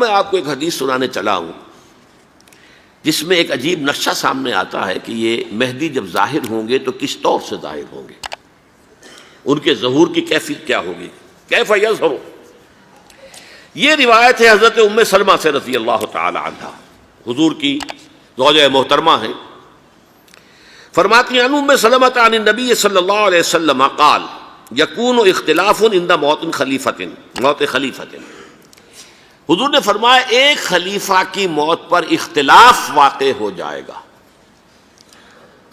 میں آپ کو ایک حدیث سنانے چلا ہوں جس میں ایک عجیب نقشہ سامنے آتا ہے کہ یہ مہدی جب ظاہر ہوں گے تو کس طور سے ظاہر ہوں گے، ان کے ظہور کی کیفیت کیا ہوگی، کیف یظہر۔ یہ روایت ہے حضرت ام سلمہ سے رضی اللہ تعالی عنہا، حضور کی زوجہ محترمہ ہیں، فرماتی ہیں ام سلمہ عن النبی صلی اللہ علیہ وسلم قال یکون اختلاف عند موت خلیفۃ، موت خلیفۃ، حضور نے فرمایا ایک خلیفہ کی موت پر اختلاف واقع ہو جائے گا،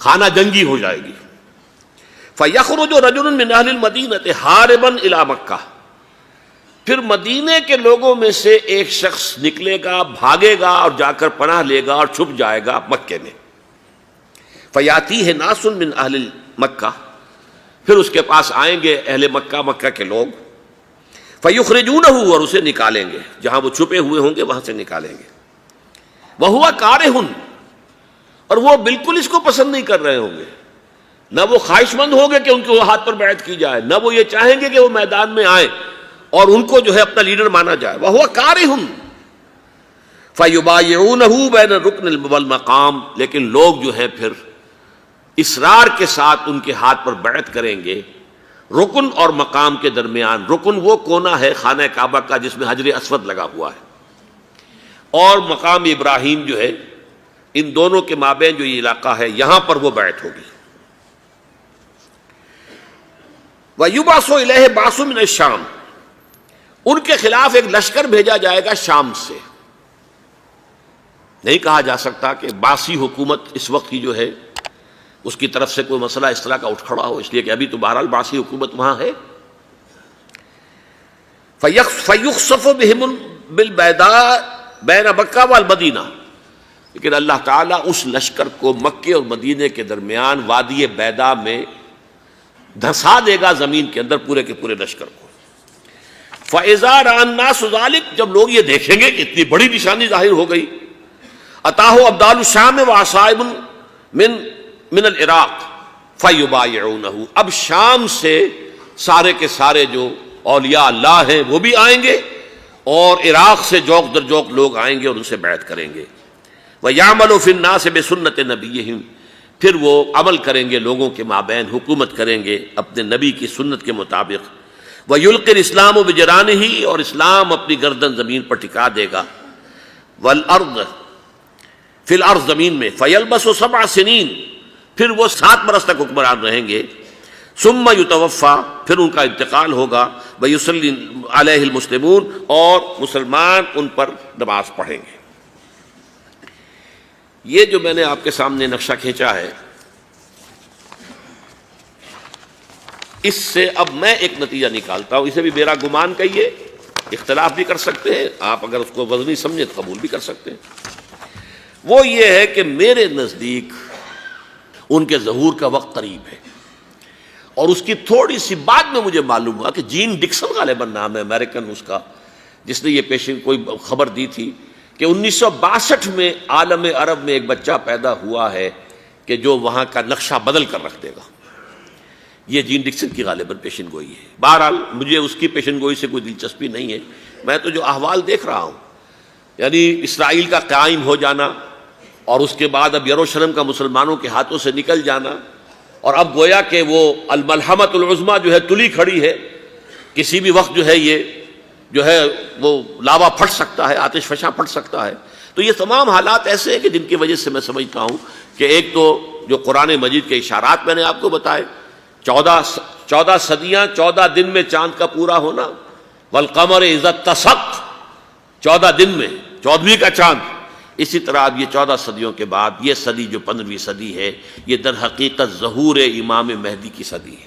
خانہ جنگی ہو جائے گی۔ فَيَخْرُجُ رَجُلٌ مِّنْ أَهْلِ الْمَدِينَةِ حَارِبًا إِلَىٰ مَكَّةَ، پھر مدینے کے لوگوں میں سے ایک شخص نکلے گا، بھاگے گا اور جا کر پناہ لے گا اور چھپ جائے گا مکے میں۔ فَيَأْتِيهِ نَاسٌ مِّنْ أَهْلِ مَكَّةِ، پھر اس کے پاس آئیں گے اہل مکہ، مکہ کے لوگ، فَيُخْرِجُونَهُ، اور اسے نکالیں گے، جہاں وہ چھپے ہوئے ہوں گے وہاں سے نکالیں گے۔ وَهُوَ كَارِهٌ، اور وہ بالکل اس کو پسند نہیں کر رہے ہوں گے، نہ وہ خواہش مند ہوں گے کہ ان کے ہاتھ پر بیعت کی جائے، نہ وہ یہ چاہیں گے کہ وہ میدان میں آئیں اور ان کو جو ہے اپنا لیڈر مانا جائے۔ وَهُوَ كَارِهٌ فَيُبَايِعُونَهُ بَيْنَ الرُّكْنِ وَالْمَقَامِ، لیکن لوگ جو ہے پھر اصرار کے ساتھ ان کے ہاتھ پر بیعت کریں گے رکن اور مقام کے درمیان۔ رکن وہ کونا ہے خانہ کعبہ کا جس میں حجر اسود لگا ہوا ہے، اور مقام ابراہیم جو ہے، ان دونوں کے مابین جو یہ علاقہ ہے یہاں پر وہ بیعت ہوگی۔ وَيُبْعَثُ إِلَيْهِ بَعْثٌ مِّنَ الشَّامِ، ان کے خلاف ایک لشکر بھیجا جائے گا شام سے۔ نہیں کہا جا سکتا کہ باسی حکومت اس وقت کی جو ہے اس کی طرف سے کوئی مسئلہ اس طرح کا اٹھ کھڑا ہو، اس لیے کہ ابھی تو بہرحال باسی حکومت وہاں ہے۔ فَيُخْسَفُ بِهِمُ بِالْبَيْضَاءِ بَيْنَ مَكَّةَ وَالْمَدِينَةِ، لیکن اللہ تعالیٰ اس لشکر کو مکے اور مدینے کے درمیان وادی بیضاء میں دھسا دے گا زمین کے اندر، پورے کے پورے لشکر کو۔ فَإِذَا رَأَى النَّاسُ ذَلِكَ، جب لوگ یہ دیکھیں گے کہ اتنی بڑی نشانی ظاہر ہو گئی، أَتَاهُ أَبْدَالُ الشَّامِ وَعَصَائِبٌ من العراق فَيُبَايِعُونَهُ، اب شام سے سارے کے سارے جو اولیاء اللہ ہیں وہ بھی آئیں گے، اور عراق سے جوق در جوق لوگ آئیں گے اور ان سے بیعت کریں گے۔ وَيَعْمَلُ فِي النَّاسِ بِسُنَّةِ نَبِيِّهِمْ، پھر وہ عمل کریں گے لوگوں کے مابین، حکومت کریں گے اپنے نبی کی سنت کے مطابق۔ وَيُلْقِي الْإِسْلَامُ بِجَرَانِهِ، اور اسلام اپنی گردن زمین پر ٹکا دے گا۔ وَالْأَرْض فِي الْأَرْض، زمین میں۔ فَيَلْبَسُ 7 سنین، پھر وہ 7 برس تک حکمران رہیں گے۔ ثم یتوفا، پھر ان کا انتقال ہوگا۔ ویصلی علیہ المسلمون، اور مسلمان ان پر نماز پڑھیں گے۔ یہ جو میں نے آپ کے سامنے نقشہ کھینچا ہے، اس سے اب میں ایک نتیجہ نکالتا ہوں، اسے بھی میرا گمان کہیے، اختلاف بھی کر سکتے ہیں آپ، اگر اس کو وزنی سمجھے تو قبول بھی کر سکتے ہیں۔ وہ یہ ہے کہ میرے نزدیک ان کے ظہور کا وقت قریب ہے، اور اس کی تھوڑی سی بعد میں مجھے معلوم ہوا کہ جین ڈکسن غالباً نام ہے امریکن اس کا، جس نے یہ پیشن کوئی خبر دی تھی کہ 1962 میں عالم عرب میں ایک بچہ پیدا ہوا ہے کہ جو وہاں کا نقشہ بدل کر رکھ دے گا۔ یہ جین ڈکسن کی غالباً پیشن گوئی ہے۔ بہرحال مجھے اس کی پیشن گوئی سے کوئی دلچسپی نہیں ہے، میں تو جو احوال دیکھ رہا ہوں، یعنی اسرائیل کا قائم ہو جانا، اور اس کے بعد اب یروشلم کا مسلمانوں کے ہاتھوں سے نکل جانا، اور اب گویا کہ وہ الملحمۃ العظمیٰ جو ہے تلی کھڑی ہے، کسی بھی وقت جو ہے یہ جو ہے وہ لاوا پھٹ سکتا ہے، آتش فشاں پھٹ سکتا ہے۔ تو یہ تمام حالات ایسے ہیں کہ جن کی وجہ سے میں سمجھتا ہوں کہ ایک تو جو قرآن مجید کے اشارات میں نے آپ کو بتائے، 14 صدیاں 14 دن میں چاند کا پورا ہونا، والقمر اذا اتسق، 14 دن میں 14ویں کا چاند۔ اسی طرح اب یہ 14 صدیوں کے بعد یہ صدی جو 15ویں صدی ہے، یہ در حقیقت ظہور امام مہدی کی صدی ہے۔